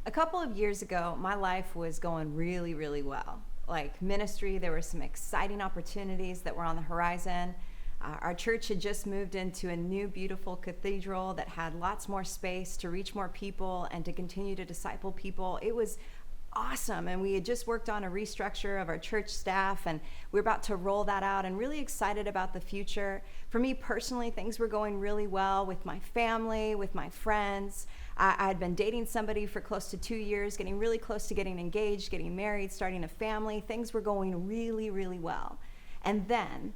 A couple of years ago, my life was going really, really well. Like ministry, there were some exciting opportunities that were on the horizon. Our church had just moved into a new, beautiful cathedral that had lots more space to reach more people and to continue to disciple people. It was awesome. And we had just worked on a restructure of our church staff, and we were about to roll that out and really excited about the future. For me personally, things were going really well with my family, with my friends. I had been dating somebody for close to 2 years, getting really close to getting engaged, getting married, starting a family. Things were going really, really well. And then,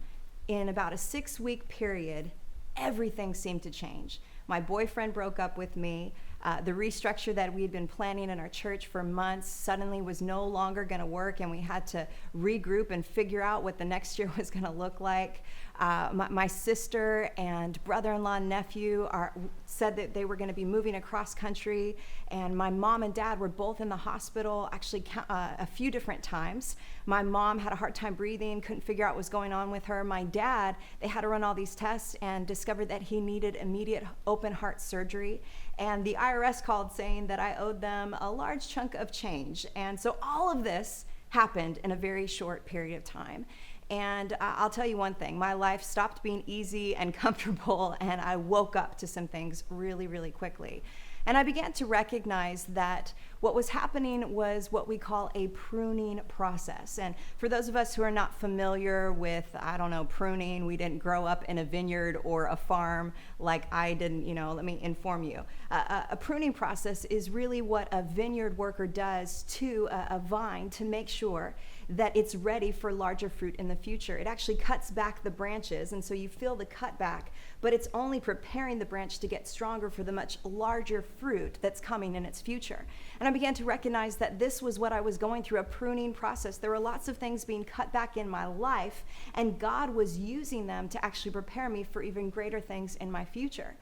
in about a 6-week period, everything seemed to change. My boyfriend broke up with me. The restructure that we had been planning in our church for months suddenly was no longer going to work, and we had to regroup and figure out what the next year was going to look like. My sister and brother-in-law and nephew said that they were going to be moving across country, and my mom and dad were both in the hospital actually a few different times. My mom had a hard time breathing, couldn't figure out what was going on with her. My dad, they had to run all these tests and discovered that he needed immediate open heart surgery. And the IRS called saying that I owed them a large chunk of change. And so all of this happened in a very short period of time. And I'll tell you one thing, my life stopped being easy and comfortable, and I woke up to some things really, really quickly. And I began to recognize that what was happening was what we call a pruning process. And for those of us who are not familiar with, pruning, we didn't grow up in a vineyard or a farm like I didn't, let me inform you. A pruning process is really what a vineyard worker does to a vine to make sure that it's ready for larger fruit in the future. It actually cuts back the branches, and so you feel the cutback, but it's only preparing the branch to get stronger for the much larger fruit that's coming in its future. And I began to recognize that this was what I was going through, a pruning process. There were lots of things being cut back in my life, and God was using them to actually prepare me for even greater things in my future.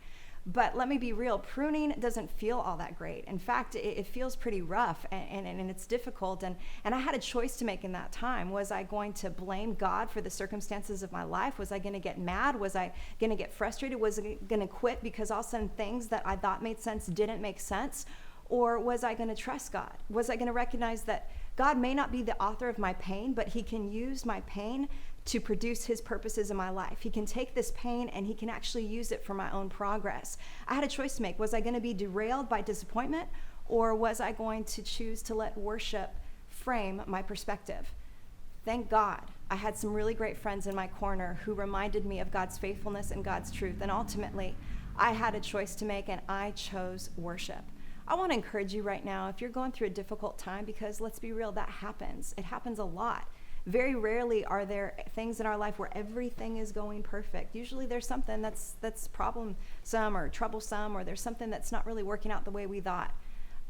But let me be real, pruning doesn't feel all that great. In fact, it feels pretty rough and it's difficult. And I had a choice to make in that time. Was I going to blame God for the circumstances of my life? Was I going to get mad? Was I going to get frustrated? Was I going to quit because all of a sudden things that I thought made sense didn't make sense? Or was I going to trust God? Was I going to recognize that God may not be the author of my pain, but he can use my pain to produce his purposes in my life. He can take this pain and he can actually use it for my own progress. I had a choice to make. Was I going to be derailed by disappointment, or was I going to choose to let worship frame my perspective? Thank God I had some really great friends in my corner who reminded me of God's faithfulness and God's truth. And ultimately, I had a choice to make, and I chose worship. I want to encourage you right now, if you're going through a difficult time, because let's be real, that happens. It happens a lot. Very rarely are there things in our life where everything is going perfect. Usually there's something that's problemsome or troublesome, or there's something that's not really working out the way we thought.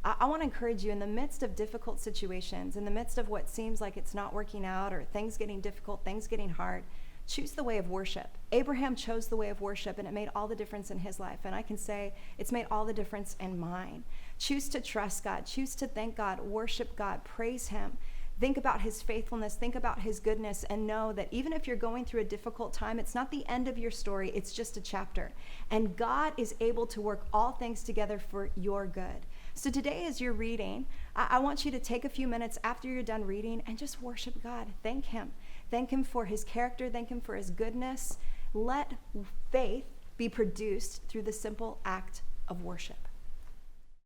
I want to encourage you, in the midst of difficult situations, in the midst of what seems like it's not working out, or things getting difficult, things getting hard, choose the way of worship. Abraham chose the way of worship, and it made all the difference in his life. And I can say it's made all the difference in mine. Choose to trust God. Choose to thank God, worship God, praise him. Think about his faithfulness, think about his goodness, and know that even if you're going through a difficult time, it's not the end of your story, it's just a chapter. And God is able to work all things together for your good. So today, as you're reading, I want you to take a few minutes after you're done reading and just worship God. Thank him. Thank him for his character. Thank him for his goodness. Let faith be produced through the simple act of worship.